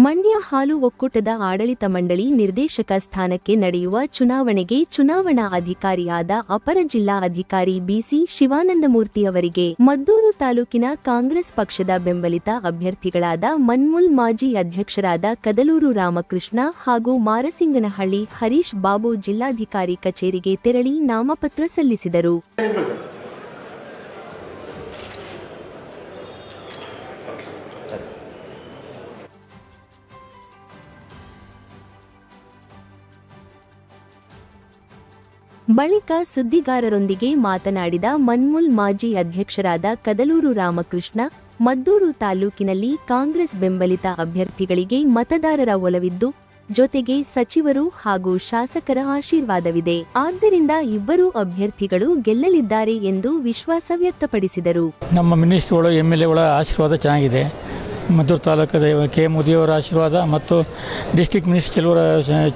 ಮಂಡ್ಯ ಹಾಲು ಒಕ್ಕೂಟದ ಆಡಳಿತ ಮಂಡಳಿ ನಿರ್ದೇಶಕ ಸ್ಥಾನಕ್ಕೆ ನಡೆಯುವ ಚುನಾವಣೆಗೆ ಚುನಾವಣಾ ಅಧಿಕಾರಿಯಾದ ಅಪರ ಜಿಲ್ಲಾ ಅಧಿಕಾರಿ ಬಿಸಿ ಶಿವಾನಂದಮೂರ್ತಿ ಅವರಿಗೆ ಮದ್ದೂರು ತಾಲೂಕಿನ ಕಾಂಗ್ರೆಸ್ ಪಕ್ಷದ ಬೆಂಬಲಿತ ಅಭ್ಯರ್ಥಿಗಳಾದ ಮನ್ಮೂಲ್ ಮಾಜಿ ಅಧ್ಯಕ್ಷರಾದ ಕದಲೂರು ರಾಮಕೃಷ್ಣ ಹಾಗೂ ಮಾರಸಿಂಗನಹಳ್ಳಿ ಹರೀಶ್ ಬಾಬು ಜಿಲ್ಲಾಧಿಕಾರಿ ಕಚೇರಿಗೆ ತೆರಳಿ ನಾಮಪತ್ರ ಸಲ್ಲಿಸಿದರು. ಬಳಿಕ ಸುದ್ದಿಗಾರರೊಂದಿಗೆ ಮಾತನಾಡಿದ ಮನ್ಮೂಲ್ ಮಾಜಿ ಅಧ್ಯಕ್ಷರಾದ ಕದಲೂರು ರಾಮಕೃಷ್ಣ, ಮದ್ದೂರು ತಾಲೂಕಿನಲ್ಲಿ ಕಾಂಗ್ರೆಸ್ ಬೆಂಬಲಿತ ಅಭ್ಯರ್ಥಿಗಳಿಗೆ ಮತದಾರರ ಒಲವಿದ್ದು, ಜೊತೆಗೆ ಸಚಿವರು ಹಾಗೂ ಶಾಸಕರ ಆಶೀರ್ವಾದವಿದೆ. ಆದ್ದರಿಂದ ಇಬ್ಬರು ಅಭ್ಯರ್ಥಿಗಳು ಗೆಲ್ಲಲಿದ್ದಾರೆ ಎಂದು ವಿಶ್ವಾಸ ವ್ಯಕ್ತಪಡಿಸಿದರು. ನಮ್ಮ ಮಿನಿಸ್ಟರ್ಗಳು MLAಗಳ ಆಶೀರ್ವಾದ ಚೆನ್ನಾಗಿದೆ. ಮದ್ದೂರು ತಾಲೂಕದ ಕೆ ಮೋದಿಯವರ ಆಶೀರ್ವಾದ ಮತ್ತು ಡಿಸ್ಟ್ರಿಕ್ಟ್ ಮಿನಿಸ್ಟರ್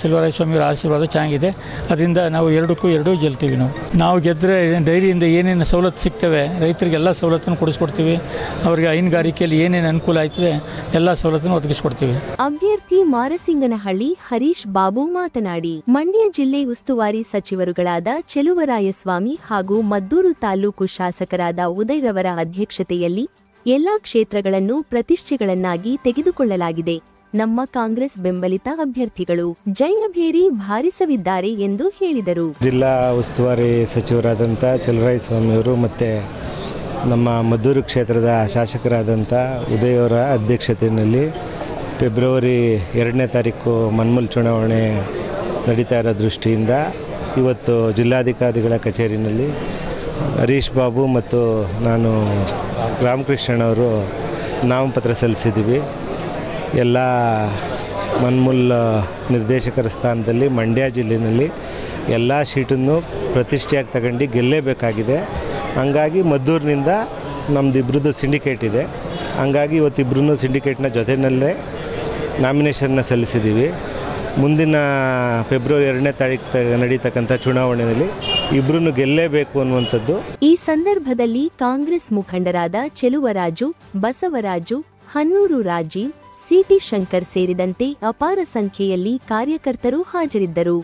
ಚೆಲುವರಾಯಸ್ವಾಮಿಯವರ ಆಶೀರ್ವಾದ ಚೆನ್ನಾಗಿದೆ. ಅದರಿಂದ ನಾವು ಎರಡೂ ಗೆಲ್ತೀವಿ. ನಾವು ಗೆದ್ದರೆ ಡೈರಿಯಿಂದ ಏನೇನು ಸವಲತ್ತು ಸಿಗ್ತವೆ, ರೈತರಿಗೆಲ್ಲ ಸವಲತ್ತನ್ನು ಕೊಡಿಸ್ಕೊಡ್ತೀವಿ. ಅವರಿಗೆ ಹೈನುಗಾರಿಕೆಯಲ್ಲಿ ಏನೇನು ಅನುಕೂಲ ಆಯ್ತದೆ ಎಲ್ಲ ಸವಲತ್ತನ್ನು ಒದಗಿಸ್ಕೊಡ್ತೀವಿ. ಅಭ್ಯರ್ಥಿ ಮಾರಸಿಂಗನಹಳ್ಳಿ ಹರೀಶ್ ಬಾಬು ಮಾತನಾಡಿ, ಮಂಡ್ಯ ಜಿಲ್ಲೆ ಉಸ್ತುವಾರಿ ಸಚಿವರುಗಳಾದ ಚೆಲುವರಾಯಸ್ವಾಮಿ ಹಾಗೂ ಮದ್ದೂರು ತಾಲೂಕು ಶಾಸಕರಾದ ಉದಯರವರ ಅಧ್ಯಕ್ಷತೆಯಲ್ಲಿ ಎಲ್ಲಾ ಕ್ಷೇತ್ರಗಳನ್ನು ಪ್ರತಿಷ್ಠೆಗಳನ್ನಾಗಿ ತೆಗೆದುಕೊಳ್ಳಲಾಗಿದೆ. ನಮ್ಮ ಕಾಂಗ್ರೆಸ್ ಬೆಂಬಲಿತ ಅಭ್ಯರ್ಥಿಗಳು ಜಯಭೇರಿ ಭಾರಿಸಲಿದ್ದಾರೆ ಎಂದು ಹೇಳಿದರು. ಜಿಲ್ಲಾ ಉಸ್ತುವಾರಿ ಸಚಿವರಾದಂಥ ಚೆಲುವರಾಯಸ್ವಾಮಿಯವರು ಮತ್ತು ನಮ್ಮ ಮದ್ದೂರು ಕ್ಷೇತ್ರದ ಶಾಸಕರಾದಂಥ ಉದಯವರ ಅಧ್ಯಕ್ಷತೆಯಲ್ಲಿ ಫೆಬ್ರವರಿ 2ನೇ ತಾರೀಕು ಮನ್ಮೂಲ್ ಚುನಾವಣೆ ನಡೀತಾ ಇರೋ ದೃಷ್ಟಿಯಿಂದ ಇವತ್ತು ಜಿಲ್ಲಾಧಿಕಾರಿಗಳ ಕಚೇರಿನಲ್ಲಿ ಹರೀಶ್ ಬಾಬು ಮತ್ತು ನಾನು ರಾಮಕೃಷ್ಣನವರು ನಾಮಪತ್ರ ಸಲ್ಲಿಸಿದ್ದೀವಿ. ಎಲ್ಲ ಮನ್ಮೂಲ್ ನಿರ್ದೇಶಕರ ಸ್ಥಾನದಲ್ಲಿ ಮಂಡ್ಯ ಜಿಲ್ಲೆಯಲ್ಲಿ ಎಲ್ಲ ಸೀಟನ್ನು ಪ್ರತಿಷ್ಠೆಯಾಗಿ ತಗೊಂಡು ಗೆಲ್ಲೇಬೇಕಾಗಿದೆ. ಹಂಗಾಗಿ ಮದ್ದೂರಿನಿಂದ ನಮ್ಮದಿಬ್ಬರದ್ದು ಸಿಂಡಿಕೇಟ್ ಇದೆ. ಹಂಗಾಗಿ ಇವತ್ತಿಬ್ಬರೂ ಸಿಂಡಿಕೇಟ್ನ ಜೊತೆಯಲ್ಲೇ ನಾಮಿನೇಷನ್ನ ಸಲ್ಲಿಸಿದ್ದೀವಿ. ಮುಂದಿನ ಫೆಬ್ರವರಿ 2ನೇ ತಾರೀಕು ನಡೀತಕ್ಕಂಥ ಚುನಾವಣೆಯಲ್ಲಿ ಇಬ್ಬರನ್ನು ಗೆಲ್ಲೇಬೇಕು ಅನ್ನುವಂಥದ್ದು. ಈ ಸಂದರ್ಭದಲ್ಲಿ ಕಾಂಗ್ರೆಸ್ ಮುಖಂಡರಾದ ಚೆಲುವರಾಜು, ಬಸವರಾಜು, ಹನ್ನೂರು ರಾಜೀವ್, ಸಿಟಿ ಶಂಕರ್ ಸೇರಿದಂತೆ ಅಪಾರ ಸಂಖ್ಯೆಯಲ್ಲಿ ಕಾರ್ಯಕರ್ತರು ಹಾಜರಿದ್ದರು.